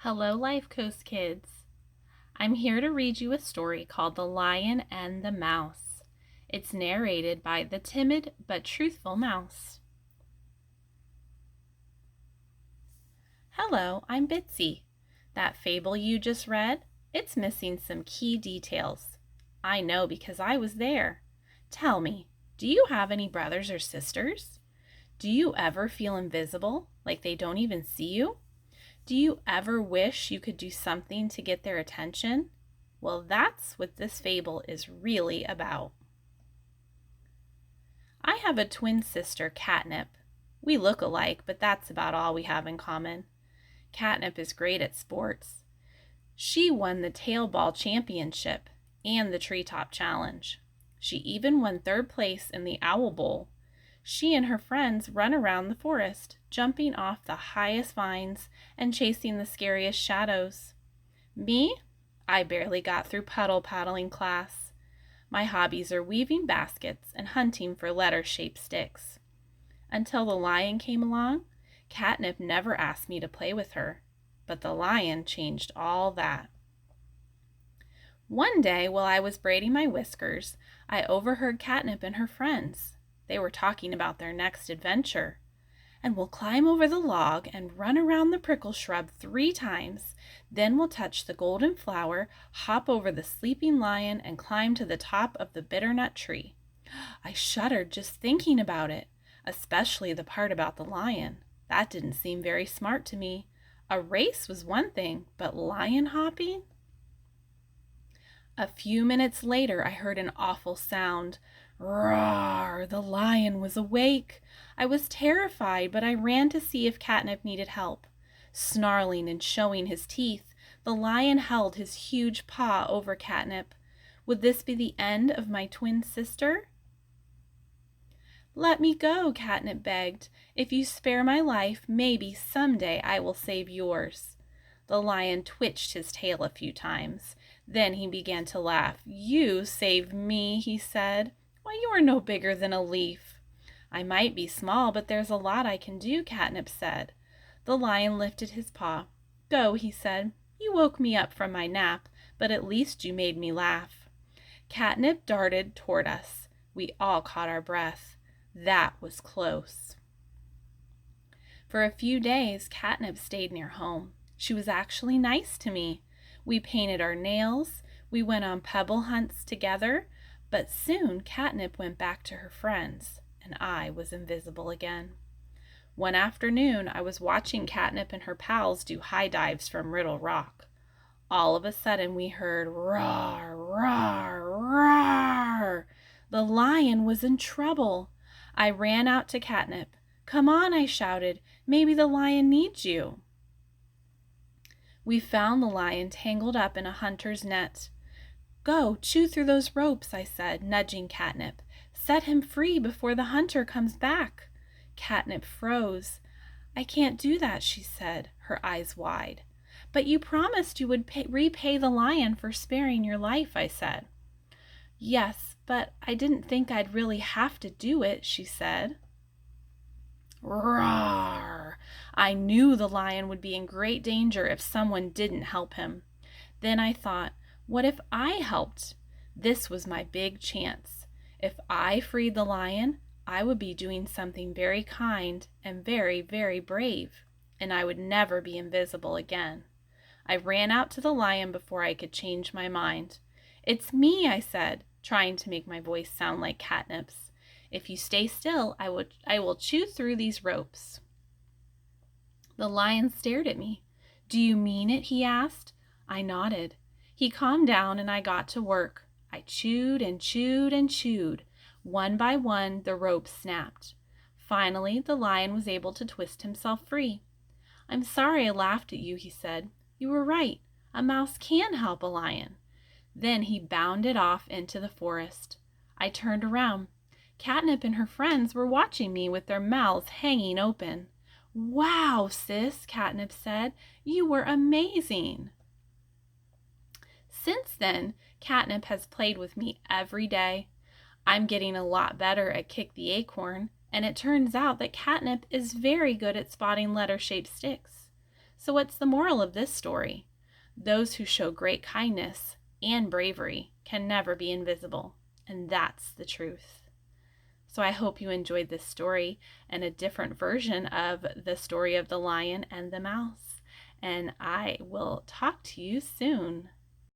Hello, Life Coast kids. I'm here to read you a story called The Lion and the Mouse. It's narrated by the timid but truthful mouse. Hello, I'm Bitsy. That fable you just read, it's missing some key details. I know because I was there. Tell me, do you have any brothers or sisters? Do you ever feel invisible, like they don't even see you? Do you ever wish you could do something to get their attention? Well, that's what this fable is really about. I have a twin sister, Catnip. We look alike, but that's about all we have in common. Catnip is great at sports. She won the tail ball championship and the treetop challenge. She even won third place in the owl bowl. She and her friends run around the forest, jumping off the highest vines and chasing the scariest shadows. Me? I barely got through puddle paddling class. My hobbies are weaving baskets and hunting for letter-shaped sticks. Until the lion came along, Catnip never asked me to play with her, but the lion changed all that. One day, while I was braiding my whiskers, I overheard Catnip and her friends. They were talking about their next adventure. And we'll climb over the log and run around the prickle shrub 3 times. Then we'll touch the golden flower, hop over the sleeping lion, and climb to the top of the bitternut tree. I shuddered just thinking about it, especially the part about the lion. That didn't seem very smart to me. A race was one thing, but lion hopping? A few minutes later, I heard an awful sound. Roar! The lion was awake. I was terrified, but I ran to see if Catnip needed help. Snarling and showing his teeth, the lion held his huge paw over Catnip. Would this be the end of my twin sister? Let me go, Catnip begged. If you spare my life, maybe someday I will save yours. The lion twitched his tail a few times. Then he began to laugh. You saved me, he said. Why, you are no bigger than a leaf. I might be small, but there's a lot I can do, Catnip said. The lion lifted his paw. Go, he said. You woke me up from my nap, but at least you made me laugh. Catnip darted toward us. We all caught our breath. That was close. For a few days, Catnip stayed near home. She was actually nice to me. We painted our nails. We went on pebble hunts together. But soon Catnip went back to her friends, and I was invisible again. One afternoon, I was watching Catnip and her pals do high dives from Riddle Rock. All of a sudden, we heard roar, roar, roar. The lion was in trouble. I ran out to Catnip. Come on, I shouted. Maybe the lion needs you. We found the lion tangled up in a hunter's net. Go, chew through those ropes, I said, nudging Catnip. Set him free before the hunter comes back. Catnip froze. I can't do that, she said, her eyes wide. But you promised you would repay the lion for sparing your life, I said. Yes, but I didn't think I'd really have to do it, she said. Roar! I knew the lion would be in great danger if someone didn't help him. Then I thought, what if I helped? This was my big chance. If I freed the lion, I would be doing something very kind and very, very brave, and I would never be invisible again. I ran out to the lion before I could change my mind. It's me, I said, trying to make my voice sound like Catnip's. If you stay still, I will chew through these ropes. The lion stared at me. Do you mean it? He asked. I nodded. He calmed down and I got to work. I chewed and chewed and chewed. One by one, the ropes snapped. Finally, the lion was able to twist himself free. I'm sorry I laughed at you, he said. You were right. A mouse can help a lion. Then he bounded off into the forest. I turned around. Catnip and her friends were watching me with their mouths hanging open. Wow, sis, Catnip said. You were amazing. Since then, Catnip has played with me every day. I'm getting a lot better at Kick the Acorn, and it turns out that Catnip is very good at spotting letter-shaped sticks. So, what's the moral of this story? Those who show great kindness and bravery can never be invisible, and that's the truth. So I hope you enjoyed this story and a different version of the story of the lion and the mouse. And I will talk to you soon.